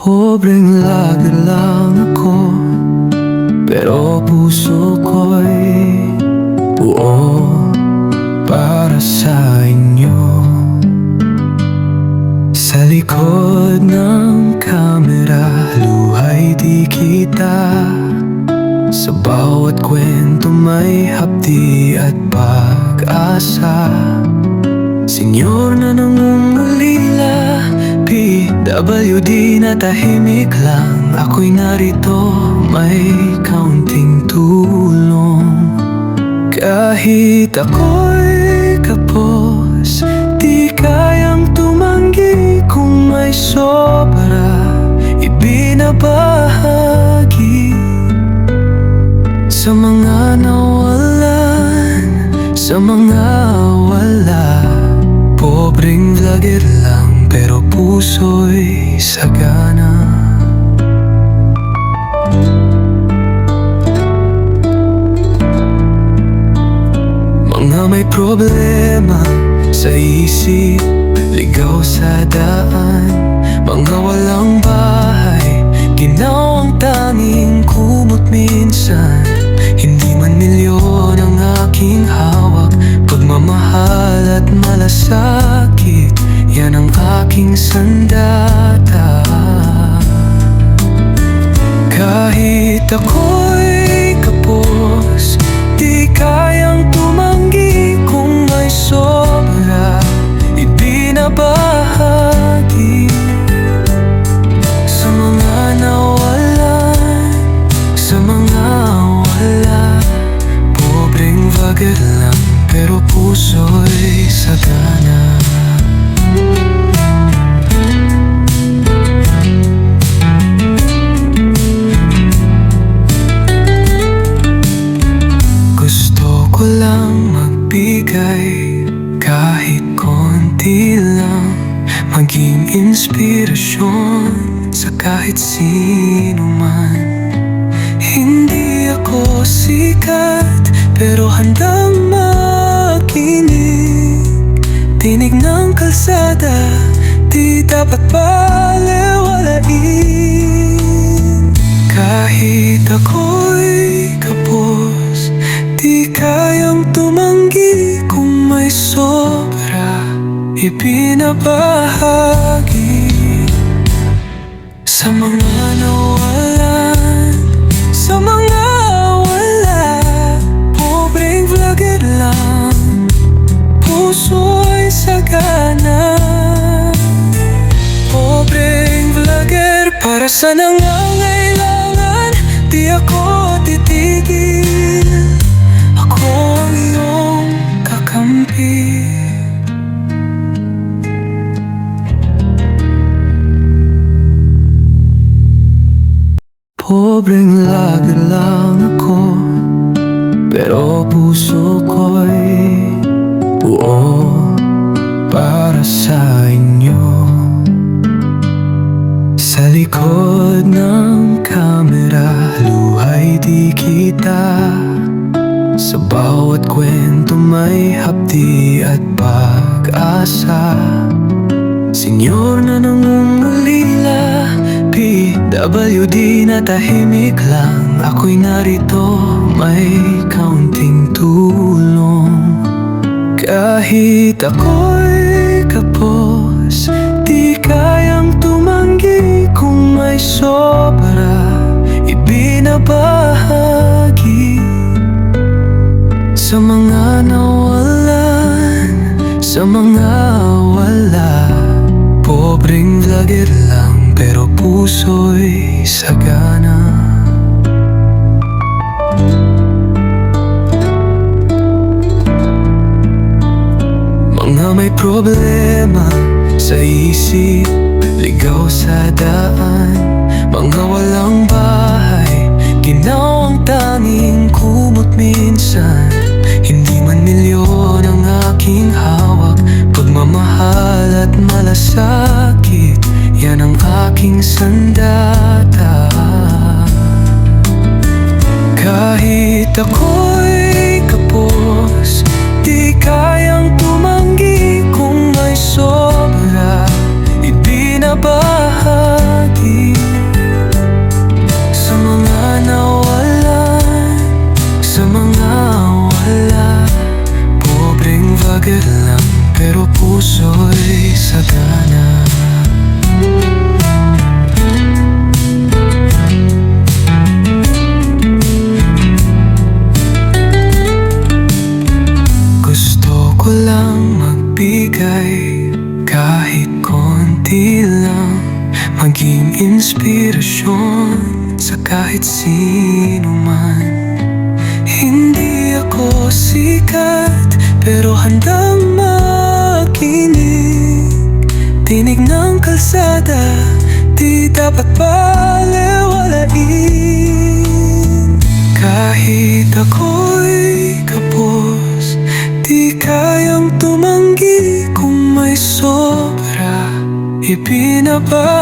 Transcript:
Pobreng lager lang ako, pero puso ko'y buo para sa inyo. Sa likod ng kamera, luhay di kita. Sa bawat kwento may hapdi at pag-asa. Senyor na nangungulila, PWD na tahimik lang. Ako'y narito, may kaunting tulong. Kahit ako'y kapos, di kayang tumanggi. Kung may sobra, ibinabahagi sa mga nawalan, sa mga wala. Pobreng vlogger lang, pero puso'y sagana. Mga may problema sa isip, ligaw sa daan. Mga walang bahay, ginawang tanging kumot minsan. Hindi man milyon ang aking hawak, pagmamahal at malasakit, yan ang aking sandata. Kahit ako'y kapos, di kayang tumanggi. Kung may sobra, ibinabahagi sa mga nawalan, sa mga wala. Pobreng vlogger lang, pero puso'y sagana. Gusto ko lang magbigay kahit konti lang, maging inspirasyon sa kahit sino man. Hindi ako sikat, pero handang makinig. Tinig ng kalsada, di dapat balewalain. Kahit ako'y kapos, di kayang tumanggi. Kung may sobra, ibinabahagi sa mga nawalan, sa mga wala. Pobreng vlogger lang, puso'y sagana. Pobreng vlogger para sa nangangailangan, di ako titigil. Ako ang iyong kakampi. Pobreng lager lang ako, pero puso ko'y buo para sa inyo. Sa likod ng kamera, luhay di kita. Sa bawat kwento may hapdi at pag-asa. Senyor na nangungulila, PWD na tahimik lang. Ako'y narito, may kaunting tulong. Kahit ako'y kapos, di kayang tumanggi. Kung may sobra, ibinabahagi sa mga nawalan, sa mga wala. Pobreng vlogger lang, pero puso'y sagana. Mga may problema sa isip, ligaw sa daan. Mga walang bahay, ginawang tanging kumot minsan. Hindi man milyon ang aking hawak, pagmamahal at malasakit, yan ang aking sandata. Kahit ako'y kapos, di kayang tumanggi. Kung may sobra, ibinabahagi inspirasyon sa kahit sino man. Hindi ako sikat, pero handang makinig. Tinig ng kalsada, di dapat balewalain. Kahit ako'y kapos, di kayang tumanggi kung may sobra ibinaba.